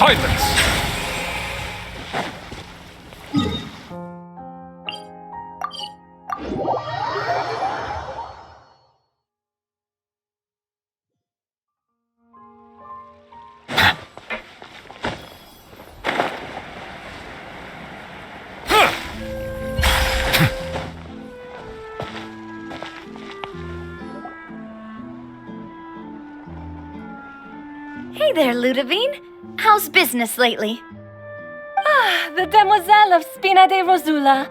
Silence! Hey there, Ludovine. How's business lately? The Demoiselle of Spina de Rosula.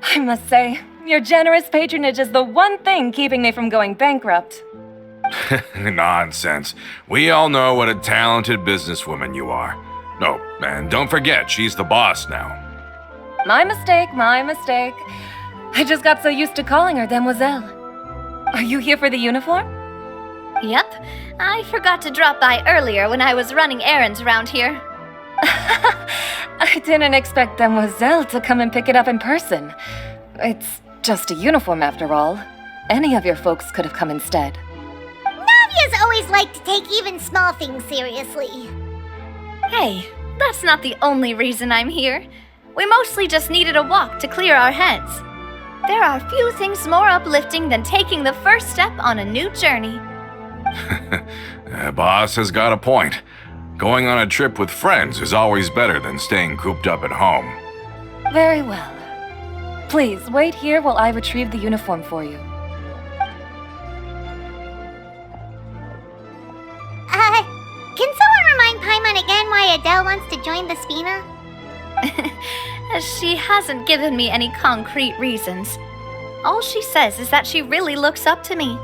I must say, your generous patronage is the one thing keeping me from going bankrupt. Nonsense. We all know what a talented businesswoman you are. Oh, and don't forget, she's the boss now. My mistake, my mistake. I just got so used to calling her Demoiselle. Are you here for the uniform? Yep. I forgot to drop by earlier when I was running errands around here. I didn't expect Demoiselle to come and pick it up in person. It's just a uniform after all. Any of your folks could have come instead. Navia's always liked to take even small things seriously. Hey, that's not the only reason I'm here. We mostly just needed a walk to clear our heads. There are few things more uplifting than taking the first step on a new journey. Boss has got a point. Going on a trip with friends is always better than staying cooped up at home. Very well. Please, wait here while I retrieve the uniform for you. Can someone remind Paimon again why Adele wants to join the Spina? She hasn't given me any concrete reasons. All she says is that she really looks up to me.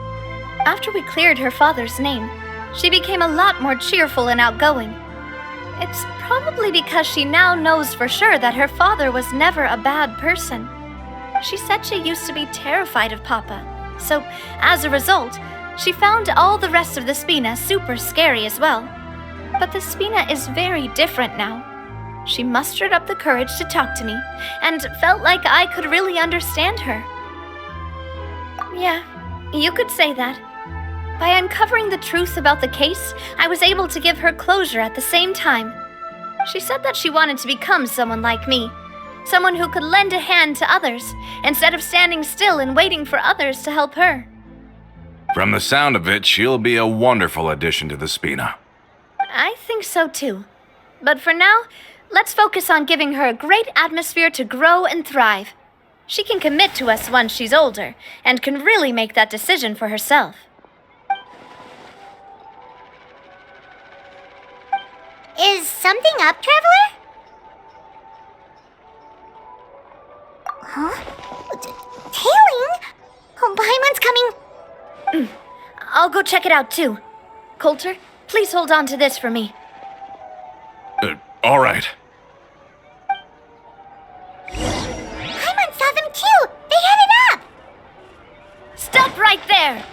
After we cleared her father's name, she became a lot more cheerful and outgoing. It's probably because she now knows for sure that her father was never a bad person. She said she used to be terrified of Papa, so as a result, she found all the rest of the Spina super scary as well. But the Spina is very different now. She mustered up the courage to talk to me, and felt like I could really understand her. Yeah, you could say that. By uncovering the truth about the case, I was able to give her closure at the same time. She said that she wanted to become someone like me, someone who could lend a hand to others, instead of standing still and waiting for others to help her. From the sound of it, she'll be a wonderful addition to the Spina. I think so too. But for now, let's focus on giving her a great atmosphere to grow and thrive. She can commit to us once she's older, and can really make that decision for herself. Is something up, Traveler? Huh? Tailing? Oh, Paimon's coming. I'll go check it out too. Coulter, please hold on to this for me. All right. Paimon saw them too! They headed up! Stop right there!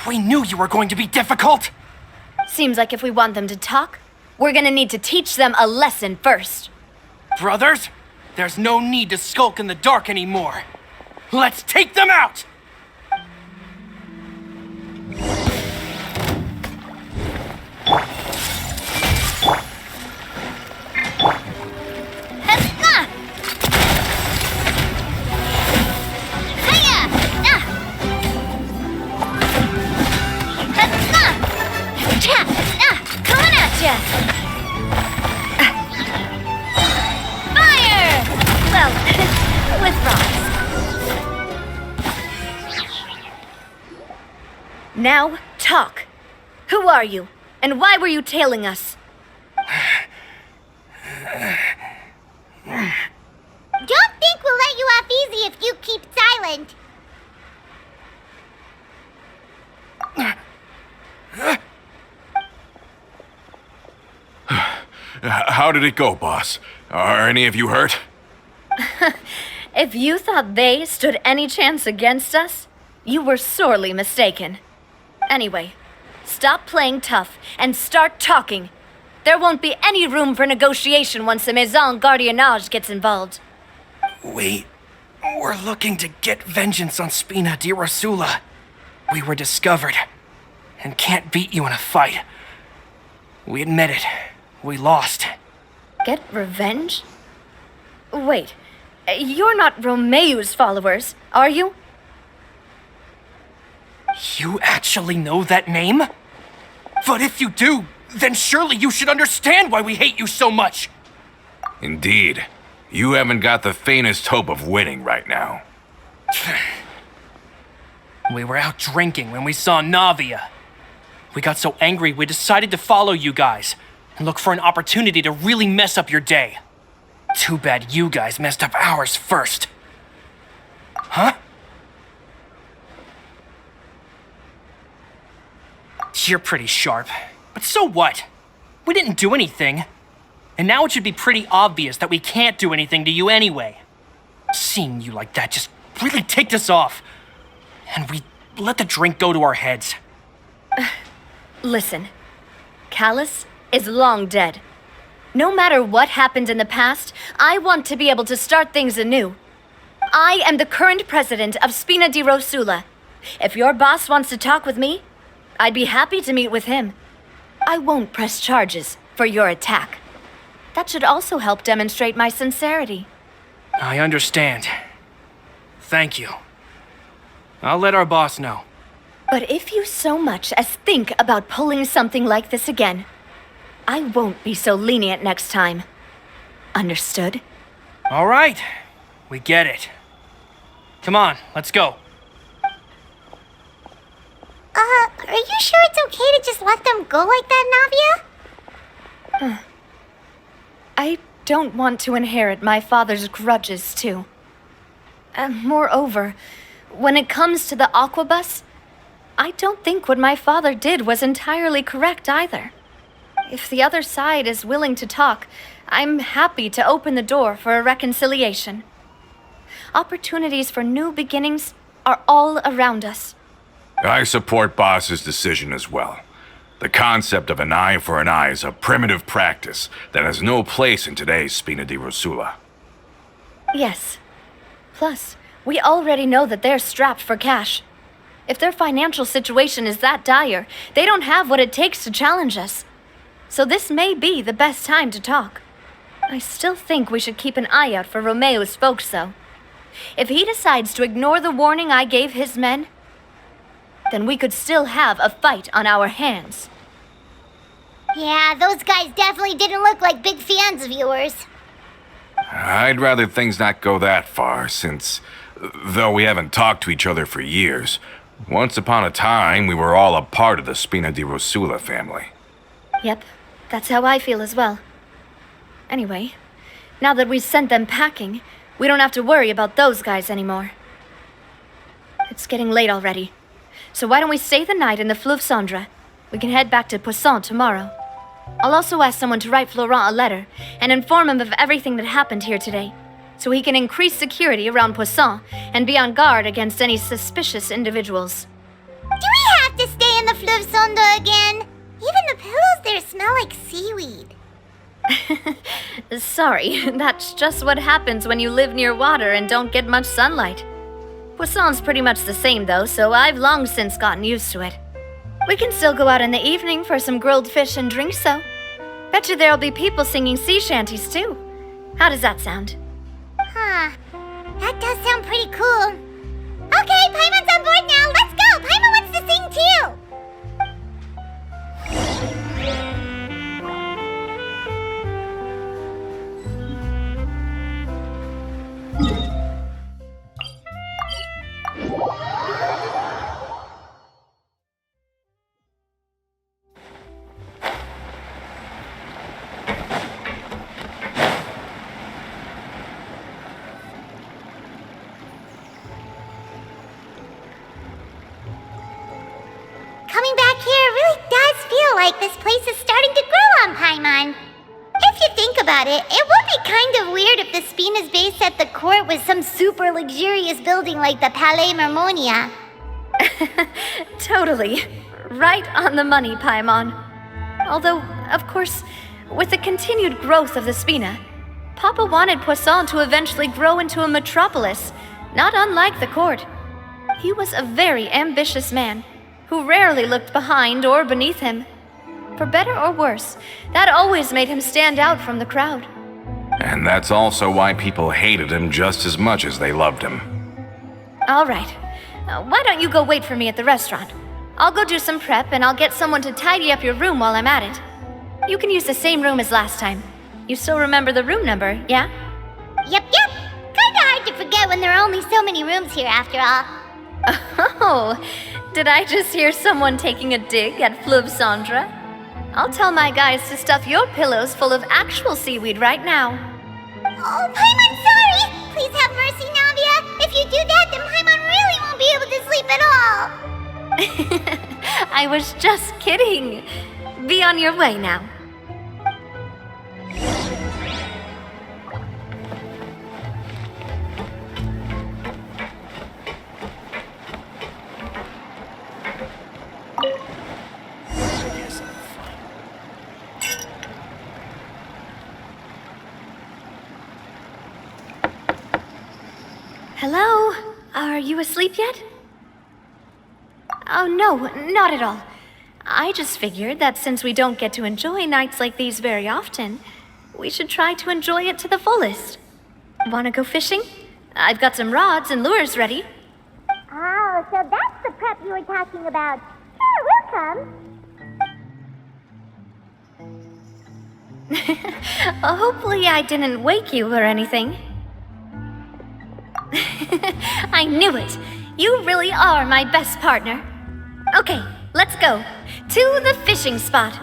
We knew you were going to be difficult! Seems like if we want them to talk, we're gonna need to teach them a lesson first. Brothers, there's no need to skulk in the dark anymore. Let's take them out! Fire! Well, with rocks. Now, talk. Who are you? And why were you tailing us? Don't think we'll let you off easy if you keep silent. How did it go, boss? Are any of you hurt? If you thought they stood any chance against us, you were sorely mistaken. Anyway, stop playing tough and start talking. There won't be any room for negotiation once the Maison Gardiennage gets involved. We're looking to get vengeance on Spina di Rosula. We were discovered and can't beat you in a fight. We admit it. We lost. Get revenge? Wait, you're not Romeu's followers, are you? You actually know that name? But if you do, then surely you should understand why we hate you so much. Indeed. You haven't got the faintest hope of winning right now. We were out drinking when we saw Navia. We got so angry we decided to follow you guys and look for an opportunity to really mess up your day. Too bad you guys messed up ours first. Huh? You're pretty sharp, but so what? We didn't do anything. And now it should be pretty obvious that we can't do anything to you anyway. Seeing you like that just really ticked us off. And we let the drink go to our heads. Listen, Callus is long dead. No matter what happened in the past, I want to be able to start things anew. I am the current president of Spina di Rosula. If your boss wants to talk with me, I'd be happy to meet with him. I won't press charges for your attack. That should also help demonstrate my sincerity. I understand. Thank you. I'll let our boss know. But if you so much as think about pulling something like this again, I won't be so lenient next time. Understood? All right. We get it. Come on, let's go. Are you sure it's okay to just let them go like that, Navia? I don't want to inherit my father's grudges, too. Moreover, when it comes to the Aquabus, I don't think what my father did was entirely correct either. If the other side is willing to talk, I'm happy to open the door for a reconciliation. Opportunities for new beginnings are all around us. I support Boss's decision as well. The concept of an eye for an eye is a primitive practice that has no place in today's Spina di Rosula. Yes. Plus, we already know that they're strapped for cash. If their financial situation is that dire, they don't have what it takes to challenge us. So this may be the best time to talk. I still think we should keep an eye out for Romeu's folks, though. If he decides to ignore the warning I gave his men, then we could still have a fight on our hands. Yeah, those guys definitely didn't look like big fans of yours. I'd rather things not go that far, since, though we haven't talked to each other for years, once upon a time we were all a part of the Spina di Rosula family. Yep, that's how I feel as well. Anyway, now that we've sent them packing, we don't have to worry about those guys anymore. It's getting late already, so why don't we stay the night in the Fleuve Cendre? We can head back to Poisson tomorrow. I'll also ask someone to write Florent a letter and inform him of everything that happened here today, so he can increase security around Poisson and be on guard against any suspicious individuals. Do we have to stay in the Fleuve Cendre again? Even the pillows there smell like seaweed. Sorry, that's just what happens when you live near water and don't get much sunlight. Poisson's pretty much the same though, so I've long since gotten used to it. We can still go out in the evening for some grilled fish and drinks though. Bet you there'll be people singing sea shanties too. How does that sound? Huh. That does sound pretty cool. Okay, Paimon's on board now. Let's go. Paimon wants to sing too. Coming back here really does feel like this place is starting to grow on Paimon. If you think about it, it would be kind of weird if the Spina's base at the court was some super luxurious building like the Palais Mermonia. Totally. Right on the money, Paimon. Although, of course, with the continued growth of the Spina, Papa wanted Poisson to eventually grow into a metropolis, not unlike the court. He was a very ambitious man, who rarely looked behind or beneath him. For better or worse, that always made him stand out from the crowd. And that's also why people hated him just as much as they loved him. All right. Why don't you go wait for me at the restaurant? I'll go do some prep and I'll get someone to tidy up your room while I'm at it. You can use the same room as last time. You still remember the room number, yeah? Yep. Kinda hard to forget when there are only so many rooms here after all. Oh, did I just hear someone taking a dig at Fleuve Cendre? I'll tell my guys to stuff your pillows full of actual seaweed right now. Oh, Paimon, sorry! Please have mercy, Navia. If you do that, then Paimon really won't be able to sleep at all. I was just kidding. Be on your way now. Hello? Are you asleep yet? Oh, no, not at all. I just figured that since we don't get to enjoy nights like these very often, we should try to enjoy it to the fullest. Wanna go fishing? I've got some rods and lures ready. Oh, so that's the prep you were talking about. Sure, we'll come. Hopefully I didn't wake you or anything. I knew it. You really are my best partner. Okay, let's go. To the fishing spot.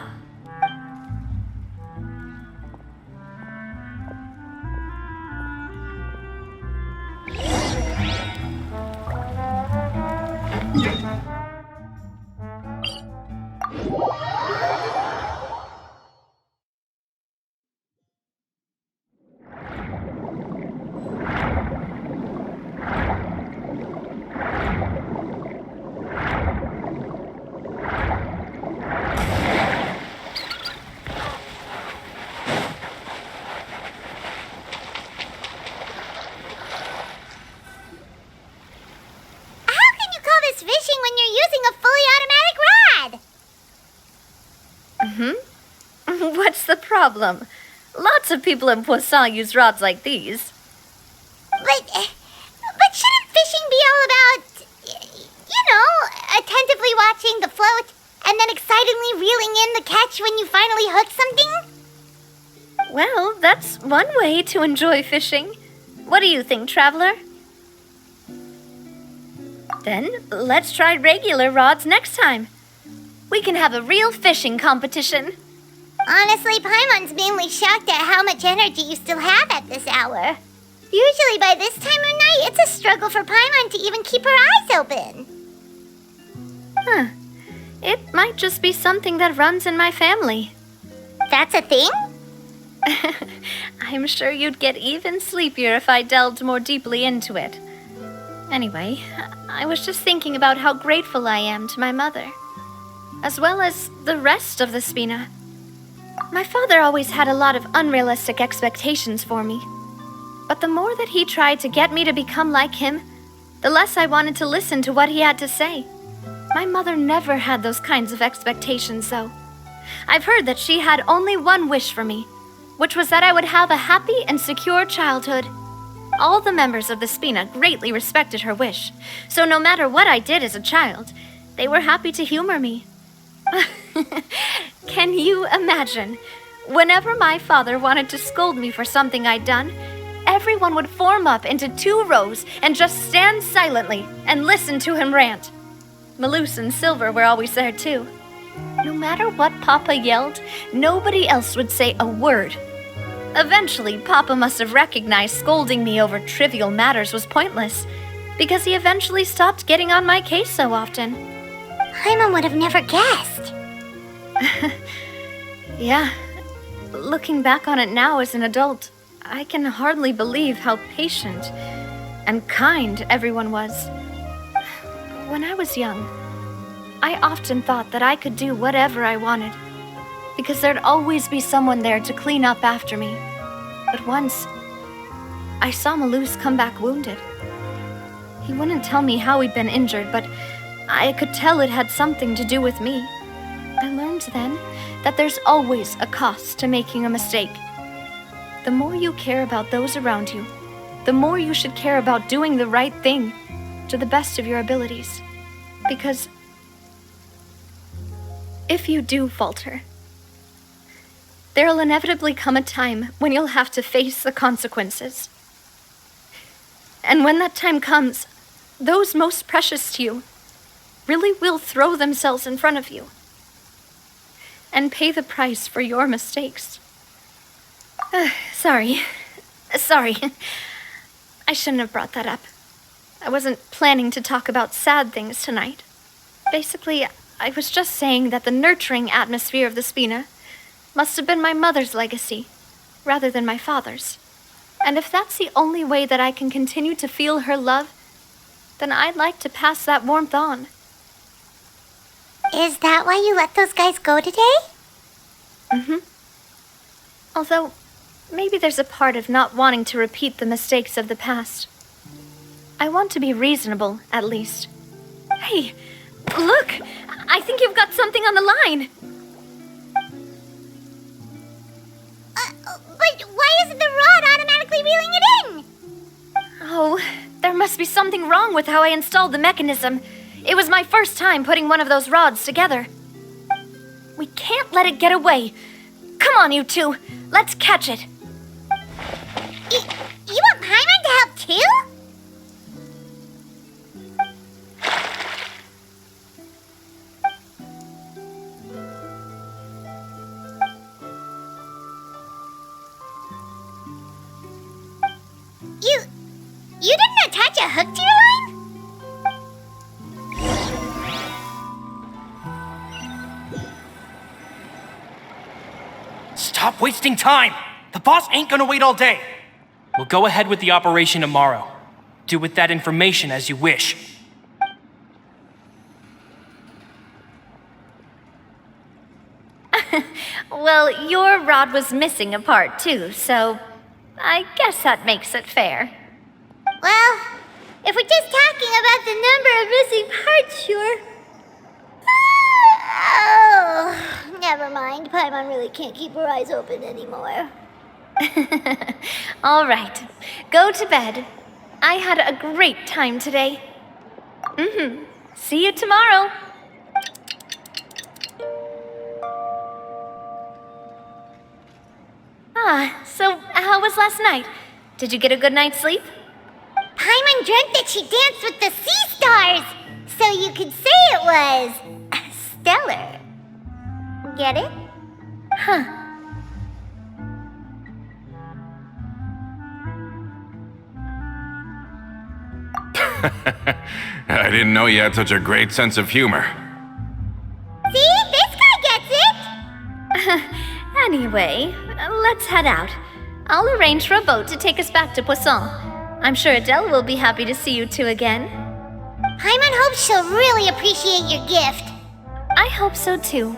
Fishing when you're using a fully automatic rod. What's the problem? Lots of people in Poisson use rods like these. But shouldn't fishing be all about, attentively watching the float and then excitedly reeling in the catch when you finally hook something? Well, that's one way to enjoy fishing. What do you think, traveler? Then let's try regular rods next time. We can have a real fishing competition. Honestly, Paimon's mainly shocked at how much energy you still have at this hour. Usually by this time of night, it's a struggle for Paimon to even keep her eyes open. Huh. It might just be something that runs in my family. That's a thing? I'm sure you'd get even sleepier if I delved more deeply into it. Anyway, I was just thinking about how grateful I am to my mother, as well as the rest of the Spina. My father always had a lot of unrealistic expectations for me, but the more that he tried to get me to become like him, the less I wanted to listen to what he had to say. My mother never had those kinds of expectations, though. I've heard that she had only one wish for me, which was that I would have a happy and secure childhood. All the members of the Spina greatly respected her wish, so no matter what I did as a child, they were happy to humor me. Can you imagine? Whenever my father wanted to scold me for something I'd done, everyone would form up into 2 rows and just stand silently and listen to him rant. Malouse and Silver were always there too. No matter what Papa yelled, nobody else would say a word. Eventually, Papa must have recognized scolding me over trivial matters was pointless, because he eventually stopped getting on my case so often. Paimon would have never guessed. Yeah. Looking back on it now as an adult, I can hardly believe how patient and kind everyone was. When I was young, I often thought that I could do whatever I wanted, because there'd always be someone there to clean up after me. But once, I saw Malus come back wounded. He wouldn't tell me how he'd been injured, but I could tell it had something to do with me. I learned then that there's always a cost to making a mistake. The more you care about those around you, the more you should care about doing the right thing to the best of your abilities. Because if you do falter, there'll inevitably come a time when you'll have to face the consequences. And when that time comes, those most precious to you really will throw themselves in front of you and pay the price for your mistakes. Sorry. I shouldn't have brought that up. I wasn't planning to talk about sad things tonight. Basically, I was just saying that the nurturing atmosphere of the Spina must have been my mother's legacy, rather than my father's. And if that's the only way that I can continue to feel her love, then I'd like to pass that warmth on. Is that why you let those guys go today? Mm-hmm. Although, maybe there's a part of not wanting to repeat the mistakes of the past. I want to be reasonable, at least. Hey, look! I think you've got something on the line! But why isn't the rod automatically reeling it in? Oh, there must be something wrong with how I installed the mechanism. It was my first time putting one of those rods together. We can't let it get away. Come on, you two. Let's catch it. You want Paimon to help too? You didn't attach a hook to your line? Stop wasting time! The boss ain't gonna wait all day. We'll go ahead with the operation tomorrow. Do with that information as you wish. Well, your rod was missing a part too, so I guess that makes it fair. Well, if we're just talking about the number of missing parts, sure. Oh, never mind. Paimon really can't keep her eyes open anymore. All right, go to bed. I had a great time today. See you tomorrow. So how was last night? Did you get a good night's sleep? Paimon dreamt that she danced with the sea stars, so you could say it was stellar. Get it? Huh. I didn't know you had such a great sense of humor. See? This guy gets it! Anyway, let's head out. I'll arrange for a boat to take us back to Poisson. I'm sure Adele will be happy to see you two again. Paimon hopes she'll really appreciate your gift. I hope so too.